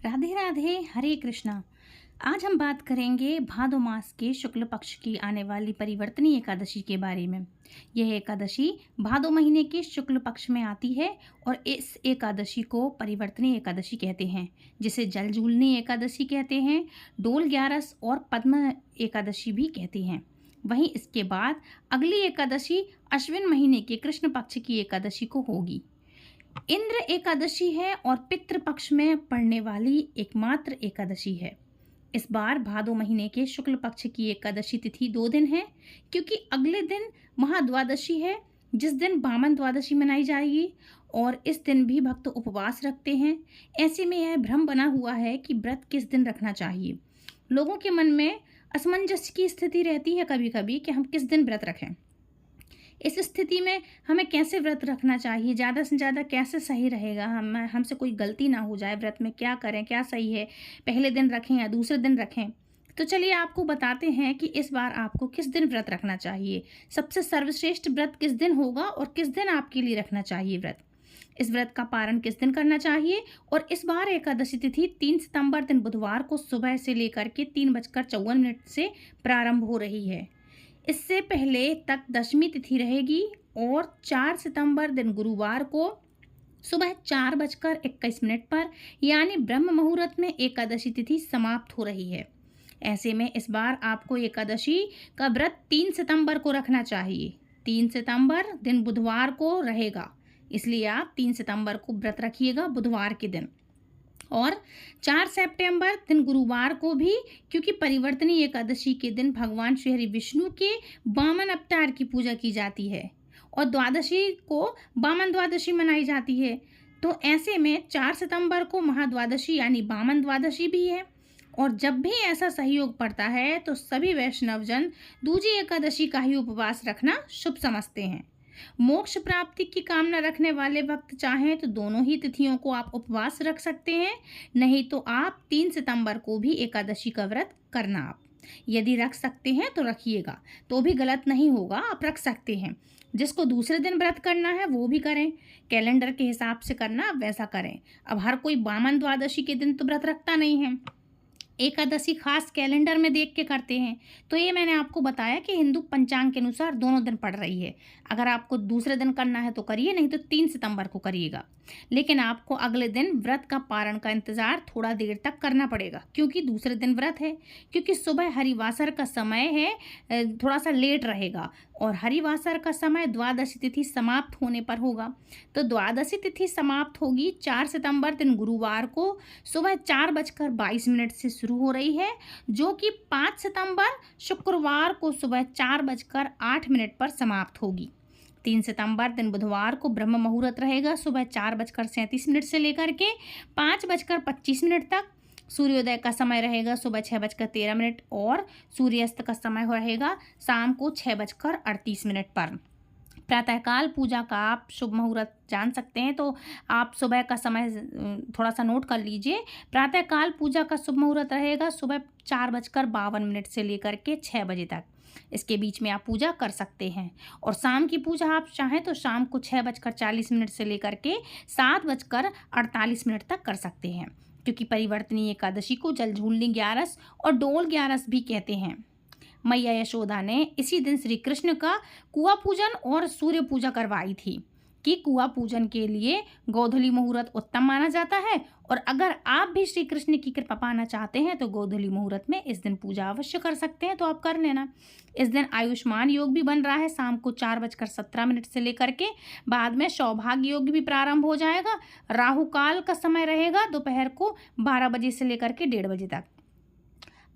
राधे राधे, हरे कृष्णा। आज हम बात करेंगे भादो मास के शुक्ल पक्ष की आने वाली परिवर्तनी एकादशी के बारे में। यह एकादशी भादो महीने के शुक्ल पक्ष में आती है और इस एकादशी को परिवर्तनी एकादशी कहते हैं, जिसे जलझूलनी एकादशी कहते हैं, डोल ग्यारस और पद्म एकादशी भी कहते हैं। वहीं इसके बाद अगली एकादशी अश्विन महीने के कृष्ण पक्ष की एकादशी को होगी। इंद्र एकादशी है और पितृ पक्ष में पड़ने वाली एकमात्र एकादशी है। इस बार भादो महीने के शुक्ल पक्ष की एकादशी तिथि 2 दिन है, क्योंकि अगले दिन महाद्वादशी है, जिस दिन वामन द्वादशी मनाई जाएगी और इस दिन भी भक्त उपवास रखते हैं। ऐसे में यह भ्रम बना हुआ है कि व्रत किस दिन रखना चाहिए। लोगों के मन में असमंजस की स्थिति रहती है कभी कभी कि हम किस दिन व्रत रखें। इस स्थिति में हमें कैसे व्रत रखना चाहिए, ज़्यादा से ज़्यादा कैसे सही रहेगा, हमसे कोई गलती ना हो जाए, व्रत में क्या करें, क्या सही है, पहले दिन रखें या दूसरे दिन रखें। तो चलिए आपको बताते हैं कि इस बार आपको किस दिन व्रत रखना चाहिए, सबसे सर्वश्रेष्ठ व्रत किस दिन होगा और किस दिन आपके लिए रखना चाहिए व्रत। इस व्रत का पारण किस दिन करना चाहिए। और इस बार एकादशी तिथि 3 सितंबर दिन बुधवार को सुबह से लेकर के 3:54 से प्रारंभ हो रही है। इससे पहले तक दशमी तिथि रहेगी और 4 सितंबर दिन गुरुवार को सुबह 4:21 पर यानी ब्रह्म मुहूर्त में एकादशी तिथि समाप्त हो रही है। ऐसे में इस बार आपको एकादशी का व्रत 3 सितंबर को रखना चाहिए। 3 सितंबर दिन बुधवार को रहेगा, इसलिए आप 3 सितंबर को व्रत रखिएगा बुधवार के दिन। और 4 सितंबर दिन गुरुवार को भी, क्योंकि परिवर्तनी एकादशी के दिन भगवान श्री हरि विष्णु के वामन अवतार की पूजा की जाती है और द्वादशी को वामन द्वादशी मनाई जाती है। तो ऐसे में 4 सितंबर को महाद्वादशी यानी वामन द्वादशी भी है। और जब भी ऐसा सहयोग पड़ता है तो सभी वैष्णवजन दूजी एकादशी का ही उपवास रखना शुभ समझते हैं। मोक्ष प्राप्ति की कामना रखने वाले भक्त चाहें तो दोनों ही तिथियों को आप उपवास रख सकते हैं, नहीं तो आप 3 सितंबर को भी एकादशी का व्रत करना। आप यदि रख सकते हैं तो रखिएगा, तो भी गलत नहीं होगा, आप रख सकते हैं। जिसको दूसरे दिन व्रत करना है वो भी करें, कैलेंडर के हिसाब से करना वैसा करें। अब हर कोई वामन द्वादशी के दिन तो व्रत रखता नहीं है, एकादशी खास कैलेंडर में देख के करते हैं। तो ये मैंने आपको बताया कि हिंदू पंचांग के अनुसार दोनों दिन पड़ रही है। अगर आपको दूसरे दिन करना है तो करिए, नहीं तो 3 सितंबर को करिएगा। लेकिन आपको अगले दिन व्रत का पारण का इंतज़ार थोड़ा देर तक करना पड़ेगा, क्योंकि दूसरे दिन व्रत है। क्योंकि सुबह हरिवासर का समय है, थोड़ा सा लेट रहेगा और हरिवासर का समय द्वादशी तिथि समाप्त होने पर होगा। तो द्वादशी तिथि समाप्त होगी 4 सितंबर दिन गुरुवार को सुबह 4:22 से शुरू हो रही है, जो कि 5 सितंबर शुक्रवार को सुबह 4:08 पर समाप्त होगी। 3 सितंबर दिन बुधवार को ब्रह्म मुहूर्त रहेगा सुबह 4:37 से लेकर के 5:25 तक। सूर्योदय का समय रहेगा सुबह 6:13 और सूर्यास्त का समय रहेगा शाम को 6:38 पर। प्रातःकाल पूजा का आप शुभ मुहूर्त जान सकते हैं, तो आप सुबह का समय थोड़ा सा नोट कर लीजिए। प्रातःकाल पूजा का शुभ मुहूर्त रहेगा सुबह 4:52 से लेकर के 6 बजे तक। इसके बीच में आप पूजा कर सकते हैं। और शाम की पूजा आप चाहें तो शाम को 6:40 से लेकर के 7:48 तक कर सकते हैं, क्योंकि परिवर्तनी एकादशी को जलझूलनी ग्यारस और डोल ग्यारस भी कहते हैं। मैया यशोदा ने इसी दिन श्री कृष्ण का कुआं पूजन और सूर्य पूजा करवाई थी, कि कुआं पूजन के लिए गोधूली मुहूर्त उत्तम माना जाता है। और अगर आप भी श्री कृष्ण की कृपा पाना चाहते हैं तो गोधूली मुहूर्त में इस दिन पूजा अवश्य कर सकते हैं, तो आप कर लेना। इस दिन आयुष्मान योग भी बन रहा है शाम को 4:17 से लेकर के, बाद में सौभाग्य योग भी प्रारंभ हो जाएगा। राहु काल का समय रहेगा दोपहर को 12 बजे से लेकर के 1:30 बजे तक।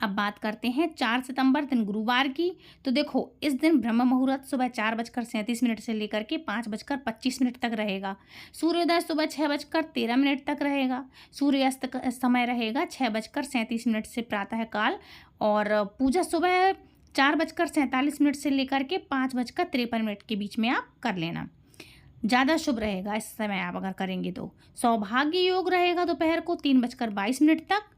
अब बात करते हैं 4 सितंबर दिन गुरुवार की। तो देखो, इस दिन ब्रह्म मुहूर्त सुबह 4:37 से लेकर के 5:25 तक रहेगा। सूर्योदय सुबह 6:13 तक रहेगा। सूर्यास्त का समय रहेगा 6:37 से प्रातःकाल। और पूजा सुबह 4:47 से लेकर के 5:53 के बीच में आप कर लेना, ज़्यादा शुभ रहेगा इस समय आप अगर करेंगे तो। सौभाग्य योग रहेगा दोपहर को 3:22 तक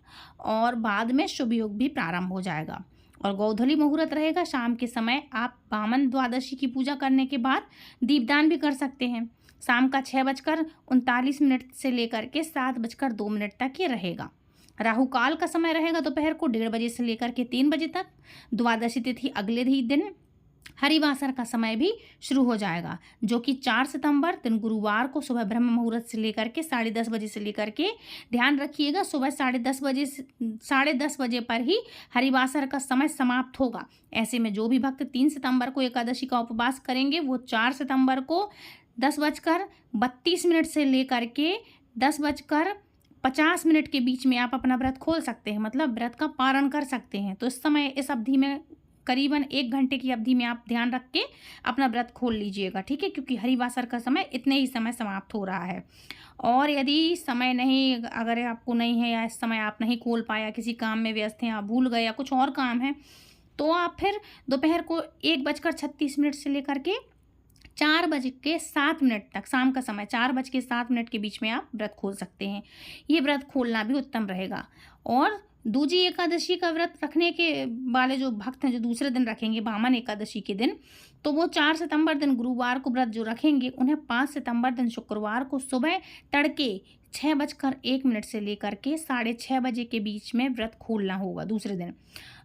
और बाद में शुभ योग भी प्रारंभ हो जाएगा। और गोधूली मुहूर्त रहेगा शाम के समय। आप वामन द्वादशी की पूजा करने के बाद दीपदान भी कर सकते हैं। शाम का 6:39 से लेकर के 7:02 तक ये रहेगा। राहु काल का समय रहेगा दोपहर को 1:30 से लेकर के 3 बजे तक। द्वादशी तिथि अगले ही दिन। हरिवासर का समय भी शुरू हो जाएगा, जो कि 4 सितंबर दिन गुरुवार को सुबह ब्रह्म मुहूर्त से लेकर के 10:30 बजे से लेकर के, ध्यान रखिएगा, सुबह 10:30 बजे पर ही हरिवासर का समय समाप्त होगा। ऐसे में जो भी भक्त 3 सितंबर को एकादशी का उपवास करेंगे वो 4 सितंबर को 10:32 से लेकर के 10:50 के बीच में आप अपना व्रत खोल सकते हैं, मतलब व्रत का पारण कर सकते हैं। तो इस समय, इस अवधि में करीबन 1 घंटे की अवधि में आप ध्यान रख के अपना व्रत खोल लीजिएगा, ठीक है, क्योंकि हरिवासर का समय इतने ही समय समाप्त हो रहा है। और यदि समय नहीं, अगर आपको नहीं है या इस समय आप नहीं खोल पाया, किसी काम में व्यस्त हैं, आप भूल गए या कुछ और काम है, तो आप फिर दोपहर को 1:36 से लेकर के 4:07 तक, शाम का समय 4:07 के बीच में आप व्रत खोल सकते हैं। ये व्रत खोलना भी उत्तम रहेगा। और दूजी एकादशी का व्रत रखने के वाले जो भक्त हैं, जो दूसरे दिन रखेंगे वामन एकादशी के दिन, तो वो 4 सितंबर दिन गुरुवार को व्रत जो रखेंगे, उन्हें 5 सितंबर दिन शुक्रवार को सुबह तड़के 6:01 से लेकर के 6:30 बजे के बीच में व्रत खोलना होगा। दूसरे दिन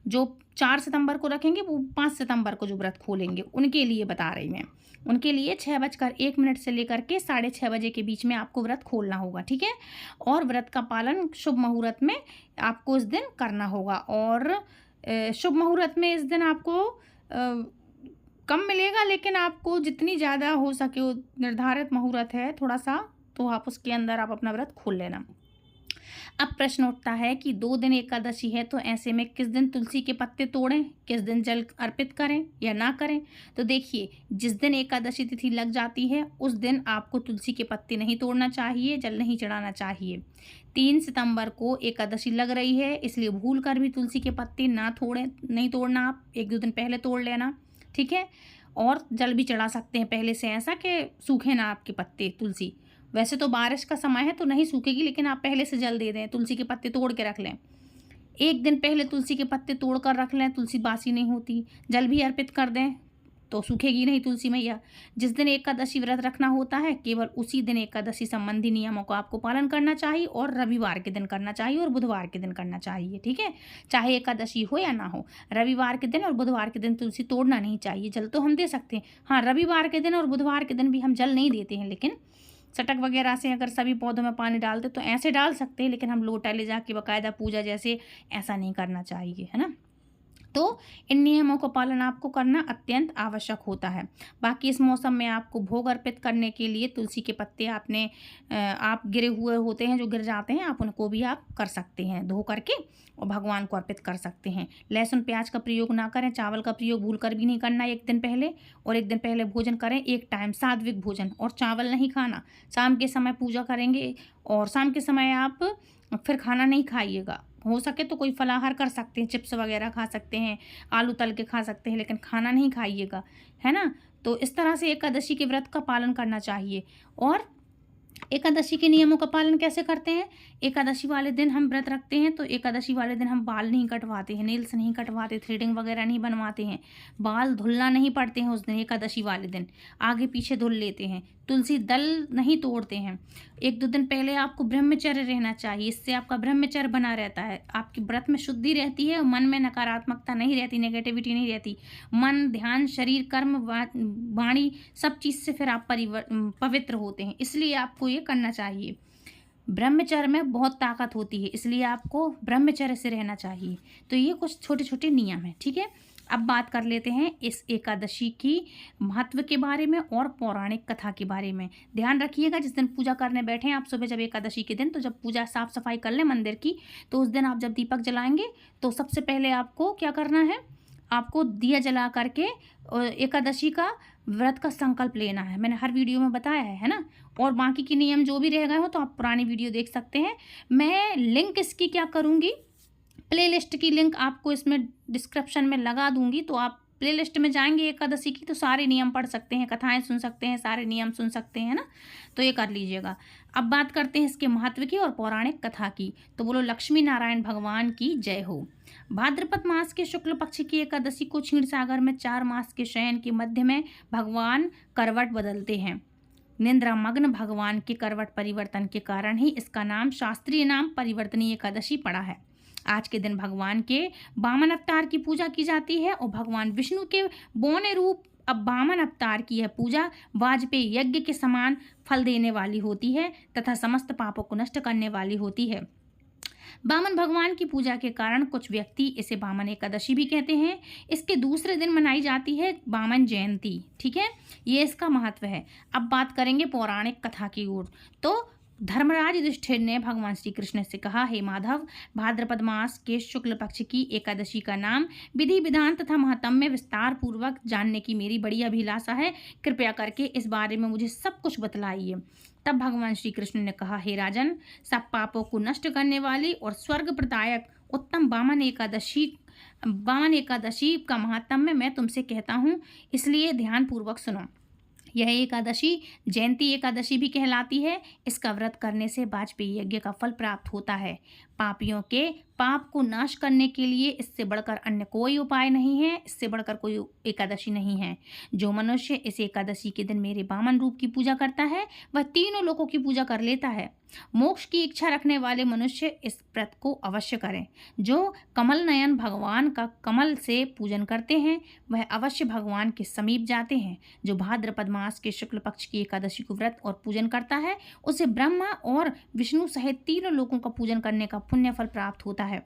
जो 4 सितंबर को रखेंगे वो 5 सितंबर को जो व्रत खोलेंगे उनके लिए बता रही मैं, उनके लिए 6:01 से लेकर के 6:30 बजे के बीच में आपको व्रत खोलना होगा, ठीक है। और व्रत का पालन शुभ मुहूर्त में आपको इस दिन करना होगा। और शुभ मुहूर्त में इस दिन आपको कम मिलेगा, लेकिन आपको जितनी ज़्यादा हो सके, वो निर्धारित मुहूर्त है थोड़ा सा, तो आप उसके अंदर आप अपना व्रत खोल लेना। अब प्रश्न उठता है कि 2 दिन एकादशी है, तो ऐसे में किस दिन तुलसी के पत्ते तोड़ें, किस दिन जल अर्पित करें या ना करें। तो देखिए, जिस दिन एकादशी तिथि लग जाती है उस दिन आपको तुलसी के पत्ते नहीं तोड़ना चाहिए, जल नहीं चढ़ाना चाहिए। 3 सितंबर को एकादशी लग रही है, इसलिए भूल कर भी तुलसी के पत्ते नहीं तोड़ना, आप 1-2 दिन पहले तोड़ लेना, ठीक है। और जल भी चढ़ा सकते हैं पहले से, ऐसा कि सूखे ना आपके पत्ते तुलसी। वैसे तो बारिश का समय है तो नहीं सूखेगी, लेकिन आप पहले से जल दे दें, तुलसी के पत्ते तोड़ के रख लें। 1 दिन पहले तुलसी के पत्ते तोड़ कर रख लें, तुलसी बासी नहीं होती। जल भी अर्पित कर दें तो सूखेगी नहीं तुलसी मैया। जिस दिन एकादशी व्रत रखना होता है, केवल उसी दिन एकादशी संबंधी नियमों को आपको पालन करना चाहिए, और रविवार के दिन करना चाहिए और बुधवार के दिन करना चाहिए, ठीक है। चाहे एकादशी हो या ना हो, रविवार के दिन और बुधवार के दिन तुलसी तोड़ना नहीं चाहिए। जल तो हम दे सकते हैं, हाँ, रविवार के दिन और बुधवार के दिन भी हम जल नहीं देते हैं, लेकिन चटक वगैरह से अगर सभी पौधों में पानी डालते तो ऐसे डाल सकते हैं, लेकिन हम लोटा ले जाके बाकायदा पूजा जैसे ऐसा नहीं करना चाहिए, है ना। तो इन नियमों का पालन आपको करना अत्यंत आवश्यक होता है। बाकी इस मौसम में आपको भोग अर्पित करने के लिए तुलसी के पत्ते आप गिरे हुए होते हैं, जो गिर जाते हैं, आप उनको भी आप कर सकते हैं धो करके और भगवान को अर्पित कर सकते हैं। लहसुन प्याज का प्रयोग ना करें, चावल का प्रयोग भूल कर भी नहीं करना 1 दिन पहले। और 1 दिन पहले भोजन करें 1 टाइम सात्विक भोजन, और चावल नहीं खाना। शाम के समय पूजा करेंगे और शाम के समय आप फिर खाना नहीं खाइएगा। हो सके तो कोई फलाहार कर सकते हैं, चिप्स वगैरह खा सकते हैं, आलू तल के खा सकते हैं, लेकिन खाना नहीं खाइएगा, है ना। तो इस तरह से एकादशी के व्रत का पालन करना चाहिए। और एकादशी के नियमों का पालन कैसे करते हैं? एकादशी वाले दिन हम व्रत रखते हैं तो एकादशी वाले दिन हम बाल नहीं कटवाते हैं, नेल्स नहीं कटवाते, थ्रेडिंग वगैरह नहीं बनवाते हैं, बाल धुलना नहीं पड़ते हैं उस दिन, एकादशी वाले दिन आगे पीछे धुल लेते हैं, तुलसी दल नहीं तोड़ते हैं। 1-2 दिन पहले आपको ब्रह्मचर्य रहना चाहिए, इससे आपका ब्रह्मचर्य बना रहता है, आपकी व्रत में शुद्धि रहती है, मन में नकारात्मकता नहीं रहती, नेगेटिविटी नहीं रहती। मन, ध्यान, शरीर, कर्म, वाणी, सब चीज़ से फिर आप पवित्र होते हैं, इसलिए आपको ये करना चाहिए। ब्रह्मचर्य में बहुत ताकत होती है, इसलिए आपको ब्रह्मचर्य से रहना चाहिए। तो ये कुछ छोटे छोटे नियम हैं, ठीक है। अब बात कर लेते हैं इस एकादशी की महत्व के बारे में और पौराणिक कथा के बारे में। ध्यान रखिएगा, जिस दिन पूजा करने बैठे आप सुबह, जब एकादशी के दिन, तो जब पूजा साफ सफाई कर लें मंदिर की, तो उस दिन आप जब दीपक जलाएंगे तो सबसे पहले आपको क्या करना है, आपको दिया जला करके एकादशी का व्रत का संकल्प लेना है। मैंने हर वीडियो में बताया है ना। और बाकी के नियम जो भी रह गए हो तो आप पुरानी वीडियो देख सकते हैं। मैं लिंक इसकी क्या करूँगी, प्लेलिस्ट की लिंक आपको इसमें डिस्क्रिप्शन में लगा दूंगी, तो आप प्लेलिस्ट में जाएंगे एकादशी की तो सारे नियम पढ़ सकते हैं, कथाएं सुन सकते हैं, सारे नियम सुन सकते हैं ना, तो ये कर लीजिएगा। अब बात करते हैं इसके महत्व की और पौराणिक कथा की। तो बोलो लक्ष्मी नारायण भगवान की जय हो। भाद्रपद मास के शुक्ल पक्ष की एकादशी को क्षीर सागर में 4 मास के शयन के मध्य में भगवान करवट बदलते हैं। निद्रामग्न भगवान के करवट परिवर्तन के कारण ही इसका नाम शास्त्रीय नाम परिवर्तनीय एकादशी पड़ा है। आज के दिन भगवान के वामन अवतार की पूजा की जाती है और भगवान विष्णु के बौने रूप अब वामन अवतार की यह पूजा वाजपेयी यज्ञ के समान फल देने वाली होती है तथा समस्त पापों को नष्ट करने वाली होती है। वामन भगवान की पूजा के कारण कुछ व्यक्ति इसे वामन एकादशी भी कहते हैं। इसके दूसरे दिन मनाई जाती है वामन जयंती। ठीक है, ये इसका महत्व है। अब बात करेंगे पौराणिक कथा की ओर। तो धर्मराज युधिष्ठिर ने भगवान श्री कृष्ण से कहा, हे माधव, भाद्रपद मास के शुक्ल पक्ष की एकादशी का नाम विधि विधान तथा महात्म्य विस्तार पूर्वक जानने की मेरी बड़ी अभिलाषा है। कृपया करके इस बारे में मुझे सब कुछ बतलाइए। तब भगवान श्री कृष्ण ने कहा, हे राजन, सब पापों को नष्ट करने वाली और स्वर्ग प्रदायक उत्तम वामन एकादशी का महात्म्य मैं तुमसे कहता हूँ, इसलिए ध्यान पूर्वक सुनो। यह एकादशी जयंती एकादशी भी कहलाती है। इसका व्रत करने से वाजपेयी यज्ञ का फल प्राप्त होता है। पापियों के पाप को नाश करने के लिए इससे बढ़कर अन्य कोई उपाय नहीं है, इससे बढ़कर कोई एकादशी नहीं है। जो मनुष्य इस एकादशी के दिन मेरे वामन रूप की पूजा करता है वह तीनों लोकों की पूजा कर लेता है। मोक्ष की इच्छा रखने वाले मनुष्य इस व्रत को अवश्य करें। जो कमल नयन भगवान का कमल से पूजन करते हैं वह अवश्य भगवान के समीप जाते हैं। जो भाद्रपद मास के शुक्ल पक्ष की एकादशी को व्रत और पूजन करता है उसे ब्रह्मा और विष्णु सहित तीनों लोकों का पूजन करने का पुण्य फल प्राप्त होता है।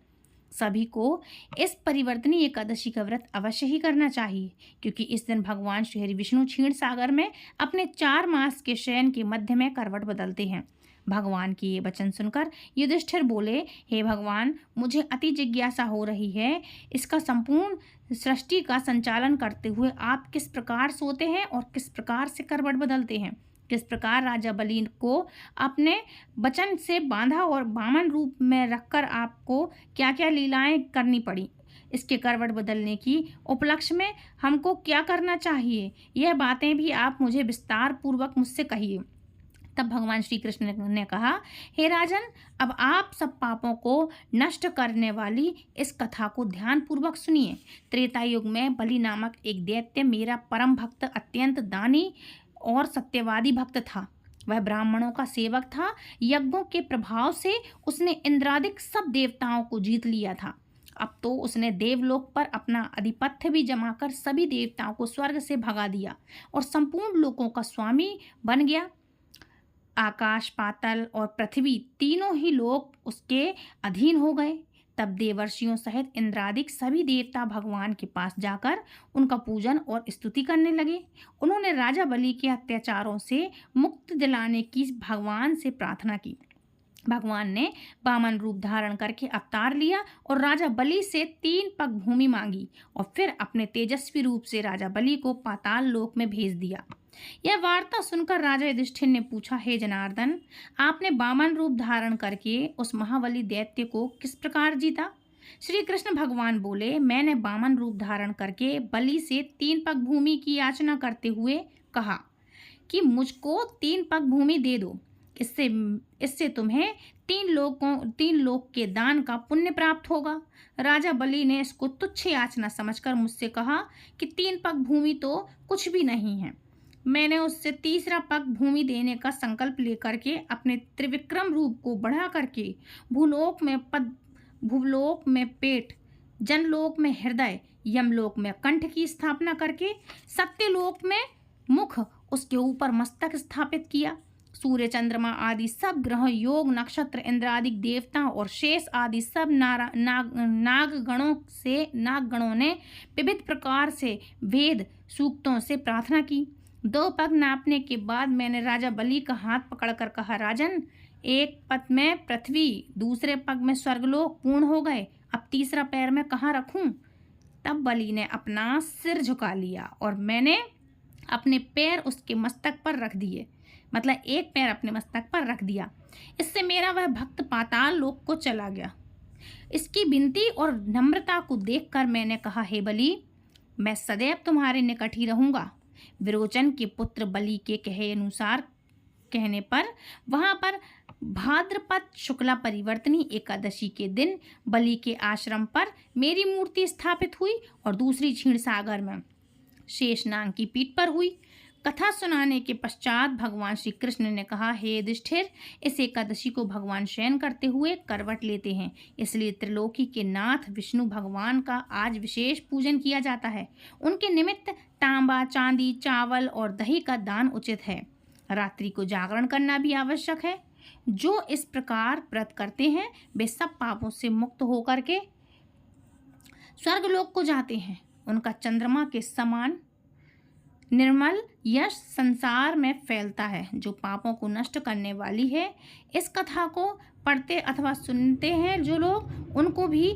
सभी को इस परिवर्तनीय एकादशी का व्रत अवश्य ही करना चाहिए, क्योंकि इस दिन भगवान श्री हरि विष्णु क्षीण सागर में अपने 4 मास के शयन के मध्य में करवट बदलते हैं। भगवान की ये वचन सुनकर युधिष्ठिर बोले, हे भगवान, मुझे अति जिज्ञासा हो रही है। इसका संपूर्ण सृष्टि का संचालन करते हुए आप किस प्रकार सोते हैं और किस प्रकार से करवट बदलते हैं? किस प्रकार राजा बलि को अपने वचन से बांधा और वामन रूप में रखकर आपको क्या क्या लीलाएं करनी पड़ी? इसके करवट बदलने की उपलक्ष्य में हमको क्या करना चाहिए? यह बातें भी आप मुझे विस्तार पूर्वक मुझसे कहिए। तब भगवान श्री कृष्ण ने कहा, हे राजन, अब आप सब पापों को नष्ट करने वाली इस कथा को ध्यान पूर्वक सुनिए। त्रेता युग में बलि नामक एक दैत्य मेरा परम भक्त, अत्यंत दानी और सत्यवादी भक्त था। वह ब्राह्मणों का सेवक था। यज्ञों के प्रभाव से उसने इंद्रादिक सब देवताओं को जीत लिया था। अब तो उसने देवलोक पर अपना आधिपत्य भी जमाकर सभी देवताओं को स्वर्ग से भगा दिया और संपूर्ण लोकों का स्वामी बन गया। आकाश, पाताल और पृथ्वी तीनों ही लोक उसके अधीन हो गए। तब देवर्षियों सहित इंद्रादिक सभी देवता भगवान के पास जाकर उनका पूजन और स्तुति करने लगे। उन्होंने राजा बलि के अत्याचारों से मुक्ति दिलाने की भगवान से प्रार्थना की। भगवान ने वामन रूप धारण करके अवतार लिया और राजा बलि से 3 पग भूमि मांगी और फिर अपने तेजस्वी रूप से राजा बलि को पाताल लोक में भेज दिया। यह वार्ता सुनकर राजा युधिष्ठिर ने पूछा, हे जनार्दन, आपने वामन रूप धारण करके उस महाबली दैत्य को किस प्रकार जीता? श्री कृष्ण भगवान बोले, मैंने वामन रूप धारण करके बलि से 3 पग भूमि की याचना करते हुए कहा कि मुझको 3 पग भूमि दे दो। इससे तुम्हें 3 लोक के दान का पुण्य प्राप्त होगा। राजा बलि ने इसको तुच्छ याचना समझकर मुझसे कहा कि 3 पग भूमि तो कुछ भी नहीं है। मैंने उससे 3रा पग भूमि देने का संकल्प लेकर के अपने त्रिविक्रम रूप को बढ़ा करके भूलोक में पद, भूलोक में पेट, जनलोक में हृदय, यमलोक में कंठ की स्थापना करके सत्यलोक में मुख, उसके ऊपर मस्तक स्थापित किया। सूर्य, चंद्रमा आदि सब ग्रह, योग, नक्षत्र, इंद्रादिक देवता और शेष आदि सब नागगणों ने विविध प्रकार से वेद सूक्तों से प्रार्थना की। 2 पग नापने के बाद मैंने राजा बलि का हाथ पकड़कर कहा, राजन, एक पग में पृथ्वी, दूसरे पग में स्वर्गलोक पूर्ण हो गए। अब 3रा पैर मैं कहाँ रखूं? तब बलि ने अपना सिर झुका लिया और मैंने अपने पैर उसके मस्तक पर रख दिए। मतलब एक पैर अपने मस्तक पर रख दिया। इससे मेरा वह भक्त पाताल लोक को चला गया। इसकी विनती और नम्रता को देखकर मैंने कहा, हे बलि, मैं सदैव तुम्हारे निकट ही रहूंगा। विरोचन के पुत्र बलि के कहने पर वहां पर भाद्रपद शुक्ला परिवर्तनी एकादशी के दिन बलि के आश्रम पर मेरी मूर्ति स्थापित हुई और दूसरी क्षीण सागर में शेषनाग की पीठ पर हुई। कथा सुनाने के पश्चात भगवान श्री कृष्ण ने कहा, हे युधिष्ठिर, इस एकादशी को भगवान शयन करते हुए करवट लेते हैं, इसलिए त्रिलोकी के नाथ विष्णु भगवान का आज विशेष पूजन किया जाता है। उनके निमित्त तांबा, चांदी, चावल और दही का दान उचित है। रात्रि को जागरण करना भी आवश्यक है। जो इस प्रकार व्रत करते हैं वे सब पापों से मुक्त होकर के स्वर्गलोक को जाते हैं। उनका चंद्रमा के समान निर्मल यश संसार में फैलता है, जो पापों को नष्ट करने वाली है। इस कथा को पढ़ते अथवा सुनते हैं जो लोग, उनको भी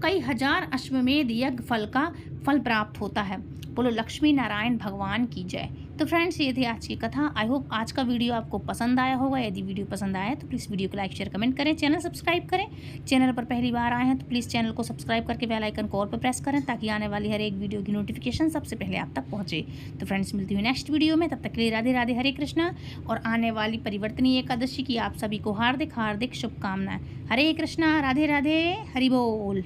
कई हजार अश्वमेध यज्ञ फल का फल प्राप्त होता है। बोलो लक्ष्मी नारायण भगवान की जय। तो फ्रेंड्स, ये थी आज की कथा। आई होप आज का वीडियो आपको पसंद आया होगा। यदि वीडियो पसंद आया तो प्लीज़ वीडियो को लाइक, शेयर, कमेंट करें। चैनल सब्सक्राइब करें। चैनल पर पहली बार आए हैं तो प्लीज़ चैनल को सब्सक्राइब करके बेल आइकन को ऑल पर प्रेस करें, ताकि आने वाली हर एक वीडियो की नोटिफिकेशन सबसे पहले आप तक पहुँचे। तो फ्रेंड्स, मिलती हुई नेक्स्ट वीडियो में। तब तक के लिए राधे राधे, हरे कृष्णा। और आने वाली परिवर्तनी एकादशी की आप सभी को हार्दिक हार्दिक शुभकामनाएं। हरे कृष्णा, राधे राधे, हरि बोल।